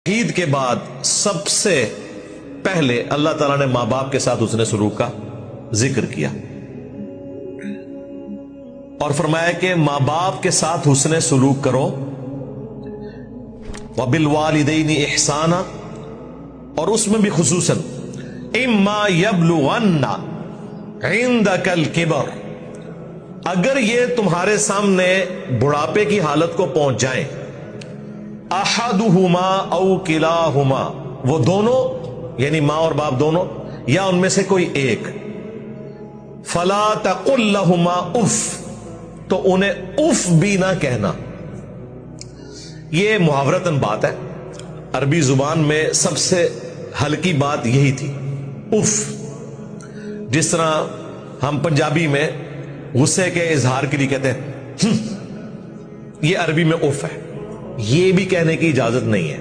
عید کے بعد سب سے پہلے اللہ تعالیٰ نے ماں باپ کے ساتھ حسن سلوک کا ذکر کیا اور فرمایا کہ ماں باپ کے ساتھ حسن سلوک کرو وَبِالْوَالِدَيْنِ إِحْسَانًا، اور اس میں بھی خصوصاً اِمَّا يَبْلُغَنَّ عِنْدَكَ الْكِبَرَ، اگر یہ تمہارے سامنے بڑھاپے کی حالت کو پہنچ جائیں، احدہما او کلاہما، وہ دونوں یعنی ماں اور باپ دونوں یا ان میں سے کوئی ایک، فلا تقل لہما اف، تو انہیں اف بھی نہ کہنا۔ یہ محاورتاً بات ہے، عربی زبان میں سب سے ہلکی بات یہی تھی، اف۔ جس طرح ہم پنجابی میں غصے کے اظہار کے لیے کہتے ہیں یہ عربی میں اف ہے، یہ بھی کہنے کی اجازت نہیں ہے۔